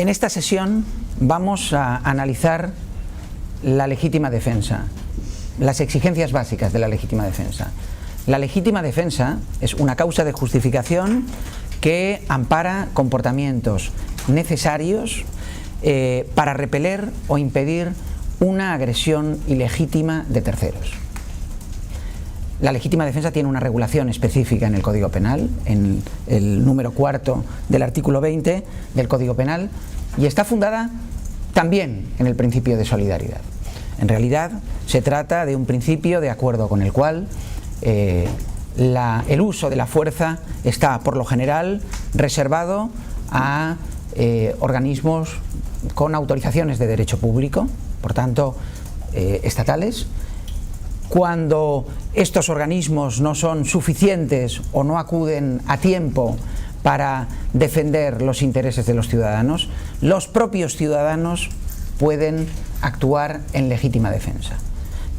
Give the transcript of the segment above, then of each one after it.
En esta sesión vamos a analizar la legítima defensa, las exigencias básicas de la legítima defensa. La legítima defensa es una causa de justificación que ampara comportamientos necesarios para repeler o impedir una agresión ilegítima de terceros. La legítima defensa tiene una regulación específica en el Código Penal, en el número 4 del artículo 20 del Código Penal, y está fundada también en el principio de solidaridad. En realidad se trata de un principio de acuerdo con el cual el uso de la fuerza está por lo general reservado a organismos con autorizaciones de derecho público, por tanto estatales. Cuando estos organismos no son suficientes o no acuden a tiempo para defender los intereses de los ciudadanos, los propios ciudadanos pueden actuar en legítima defensa.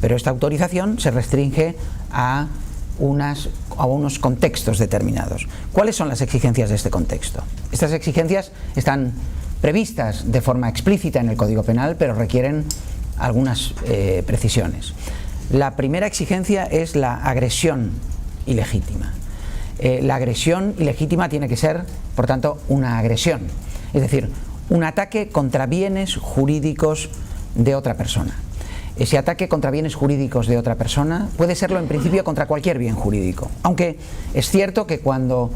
Pero esta autorización se restringe a unos contextos determinados. ¿Cuáles son las exigencias de este contexto? Estas exigencias están previstas de forma explícita en el Código Penal, pero requieren algunas precisiones. La primera exigencia es la agresión ilegítima. La agresión ilegítima tiene que ser, por tanto, una agresión, es decir, un ataque contra bienes jurídicos de otra persona. Ese ataque contra bienes jurídicos de otra persona puede serlo en principio contra cualquier bien jurídico, aunque es cierto que cuando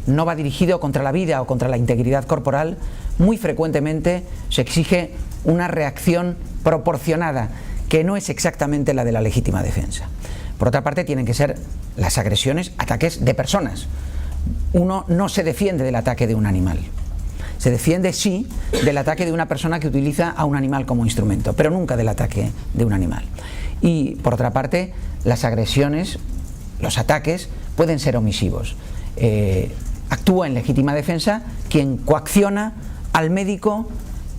no va dirigido contra la vida o contra la integridad corporal, muy frecuentemente se exige una reacción proporcionada, que no es exactamente la de la legítima defensa. Por otra parte, tienen que ser las agresiones, ataques de personas. Uno no se defiende del ataque de un animal. Se defiende, sí, del ataque de una persona que utiliza a un animal como instrumento, pero nunca del ataque de un animal. Y, por otra parte, las agresiones, los ataques, pueden ser omisivos. Actúa en legítima defensa quien coacciona al médico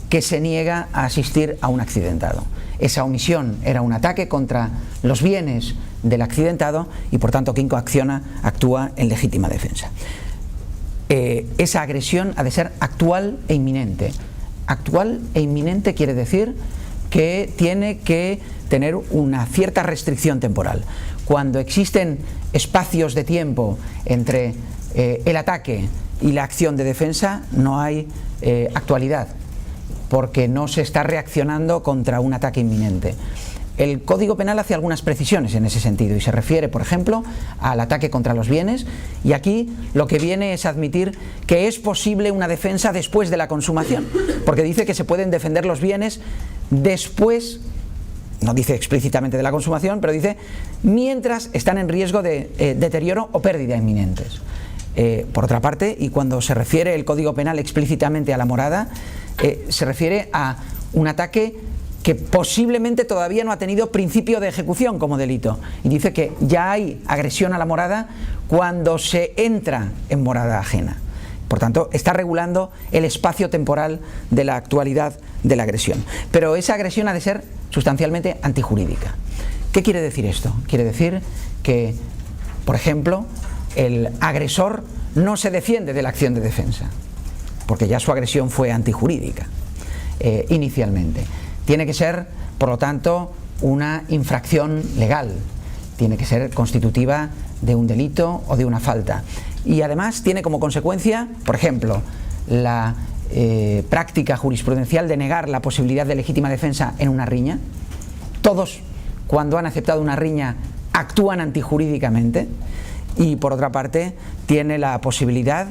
que se niega a asistir a un accidentado. Esa omisión era un ataque contra los bienes del accidentado y, por tanto, quien coacciona actúa en legítima defensa. Esa agresión ha de ser actual e inminente. Actual e inminente quiere decir que tiene que tener una cierta restricción temporal. Cuando existen espacios de tiempo entre el ataque y la acción de defensa, no hay actualidad, porque no se está reaccionando contra un ataque inminente. El Código Penal hace algunas precisiones en ese sentido y se refiere, por ejemplo, al ataque contra los bienes, y aquí lo que viene es admitir que es posible una defensa después de la consumación, porque dice que se pueden defender los bienes después, no dice explícitamente de la consumación, pero dice mientras están en riesgo de deterioro o pérdida inminentes. Por otra parte, y cuando se refiere el Código Penal explícitamente a la morada, se refiere a un ataque que posiblemente todavía no ha tenido principio de ejecución como delito, y dice que ya hay agresión a la morada cuando se entra en morada ajena. Por tanto, está regulando el espacio temporal de la actualidad de la agresión. Pero esa agresión ha de ser sustancialmente antijurídica. ¿Qué quiere decir esto? Quiere decir que, por ejemplo, el agresor no se defiende de la acción de defensa, porque ya su agresión fue antijurídica inicialmente. Tiene que ser, por lo tanto, una infracción legal, tiene que ser constitutiva de un delito o de una falta. Y además tiene como consecuencia, por ejemplo, la práctica jurisprudencial de negar la posibilidad de legítima defensa en una riña. Todos, cuando han aceptado una riña, actúan antijurídicamente. Y por otra parte tiene la posibilidad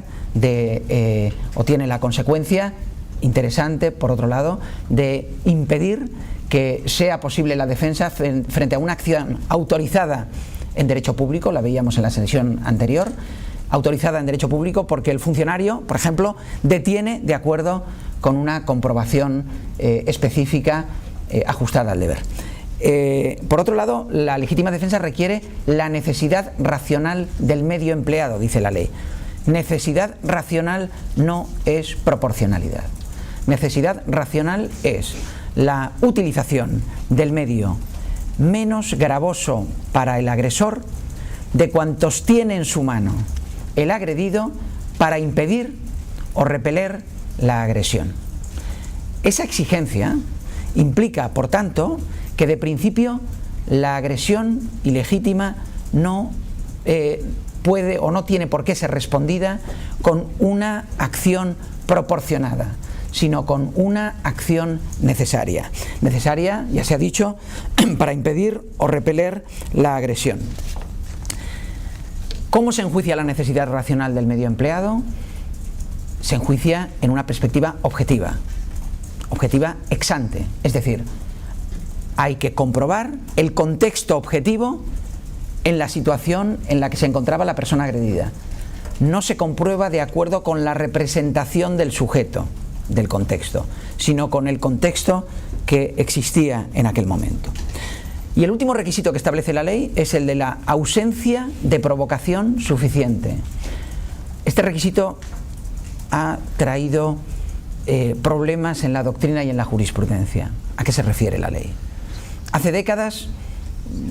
o tiene la consecuencia interesante, por otro lado, de impedir que sea posible la defensa frente a una acción autorizada en derecho público. La veíamos en la sesión anterior, autorizada en derecho público porque el funcionario, por ejemplo, detiene de acuerdo con una comprobación específica ajustada al deber. Por otro lado, la legítima defensa requiere la necesidad racional del medio empleado, dice la ley. Necesidad racional no es proporcionalidad. Necesidad racional es la utilización del medio menos gravoso para el agresor de cuantos tiene en su mano el agredido para impedir o repeler la agresión. Esa exigencia implica, por tanto, que de principio la agresión ilegítima no puede o no tiene por qué ser respondida con una acción proporcionada, sino con una acción necesaria. Necesaria, ya se ha dicho, para impedir o repeler la agresión. ¿Cómo se enjuicia la necesidad racional del medio empleado? Se enjuicia en una perspectiva objetiva ex ante, es decir, hay que comprobar el contexto objetivo en la situación en la que se encontraba la persona agredida. No se comprueba de acuerdo con la representación del sujeto del contexto, sino con el contexto que existía en aquel momento. Y el último requisito que establece la ley es el de la ausencia de provocación suficiente. Este requisito ha traído problemas en la doctrina y en la jurisprudencia. ¿A qué se refiere la ley? Hace décadas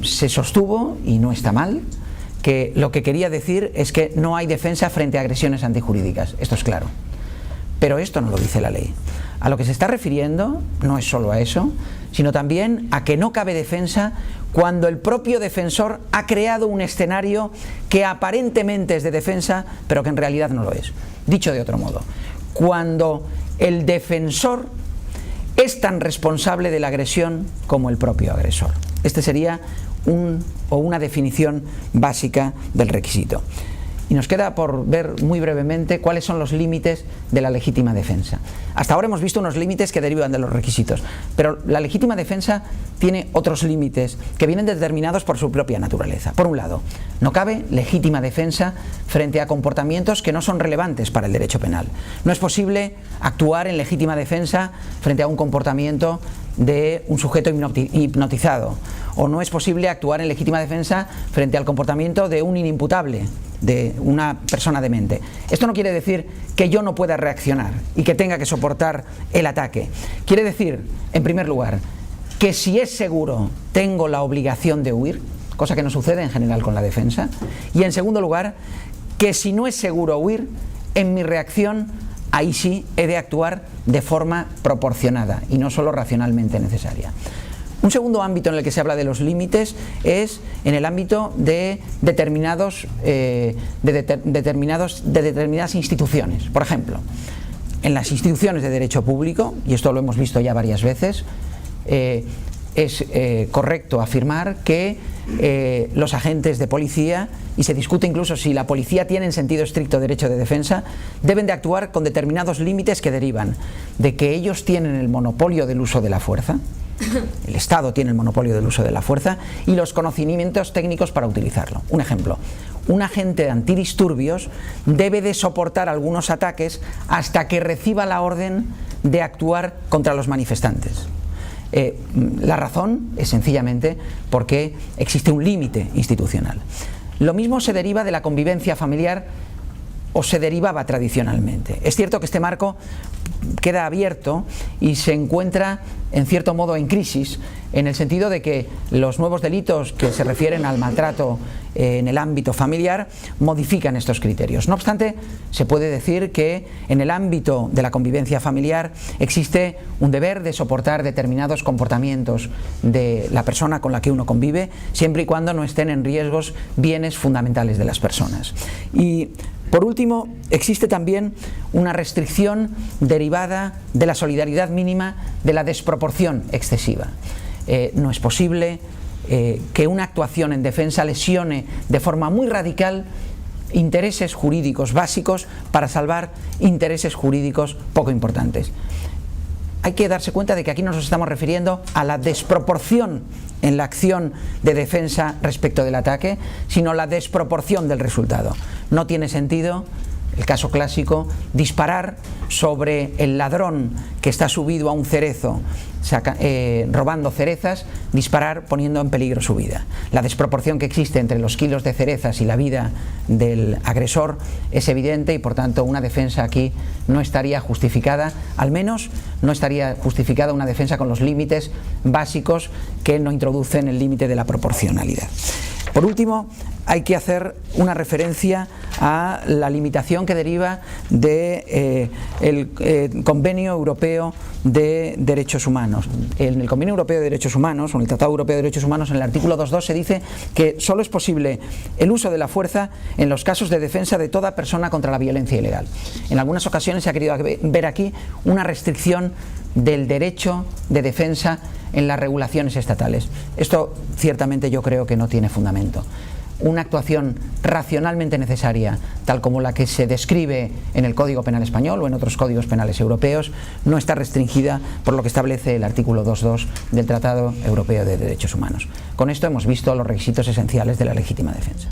se sostuvo, y no está mal, que lo que quería decir es que no hay defensa frente a agresiones antijurídicas. Esto es claro. Pero esto no lo dice la ley. A lo que se está refiriendo no es solo a eso, sino también a que no cabe defensa cuando el propio defensor ha creado un escenario que aparentemente es de defensa, pero que en realidad no lo es. Dicho de otro modo, cuando el defensor es tan responsable de la agresión como el propio agresor. Este sería una definición básica del requisito. Y nos queda por ver muy brevemente cuáles son los límites de la legítima defensa. Hasta ahora hemos visto unos límites que derivan de los requisitos, pero la legítima defensa tiene otros límites que vienen determinados por su propia naturaleza. Por un lado, no cabe legítima defensa frente a comportamientos que no son relevantes para el derecho penal. No es posible actuar en legítima defensa frente a un comportamiento de un sujeto hipnotizado, o no es posible actuar en legítima defensa frente al comportamiento de un inimputable, de una persona demente. Esto no quiere decir que yo no pueda reaccionar y que tenga que soportar el ataque. Quiere decir, en primer lugar, que si es seguro tengo la obligación de huir, cosa que no sucede en general con la defensa, y en segundo lugar, que si no es seguro huir, en mi reacción ahí sí he de actuar de forma proporcionada y no solo racionalmente necesaria. Un segundo ámbito en el que se habla de los límites es en el ámbito de determinadas instituciones. Por ejemplo, en las instituciones de derecho público, y esto lo hemos visto ya varias veces, es correcto afirmar que los agentes de policía, y se discute incluso si la policía tiene en sentido estricto derecho de defensa, deben de actuar con determinados límites que derivan de que ellos tienen el monopolio del uso de la fuerza, el Estado tiene el monopolio del uso de la fuerza y los conocimientos técnicos para utilizarlo. Un ejemplo, un agente antidisturbios debe de soportar algunos ataques hasta que reciba la orden de actuar contra los manifestantes. La razón es sencillamente porque existe un límite institucional. Lo mismo se deriva de la convivencia familiar, o se derivaba tradicionalmente. Es cierto que este marco queda abierto y se encuentra en cierto modo en crisis, en el sentido de que los nuevos delitos que se refieren al maltrato en el ámbito familiar modifican estos criterios. No obstante, se puede decir que en el ámbito de la convivencia familiar existe un deber de soportar determinados comportamientos de la persona con la que uno convive, siempre y cuando no estén en riesgos bienes fundamentales de las personas. Y por último, existe también una restricción derivada de la solidaridad mínima de la desproporción excesiva. No es posible que una actuación en defensa lesione de forma muy radical intereses jurídicos básicos para salvar intereses jurídicos poco importantes. Hay que darse cuenta de que aquí no nos estamos refiriendo a la desproporción en la acción de defensa respecto del ataque, sino la desproporción del resultado. No tiene sentido, el caso clásico, disparar sobre el ladrón que está subido a un cerezo robando cerezas, disparar poniendo en peligro su vida. La desproporción que existe entre los kilos de cerezas y la vida del agresor es evidente y por tanto una defensa aquí no estaría justificada, al menos no estaría justificada una defensa con los límites básicos que no introducen el límite de la proporcionalidad. Por último, hay que hacer una referencia a la limitación que deriva del Convenio Europeo de Derechos Humanos. En el Convenio Europeo de Derechos Humanos, o en el Tratado Europeo de Derechos Humanos, en el artículo 2.2 se dice que solo es posible el uso de la fuerza en los casos de defensa de toda persona contra la violencia ilegal. En algunas ocasiones se ha querido ver aquí una restricción del derecho de defensa en las regulaciones estatales. Esto ciertamente yo creo que no tiene fundamento. Una actuación racionalmente necesaria, tal como la que se describe en el Código Penal español o en otros códigos penales europeos, no está restringida por lo que establece el artículo 2.2 del Tratado Europeo de Derechos Humanos. Con esto hemos visto los requisitos esenciales de la legítima defensa.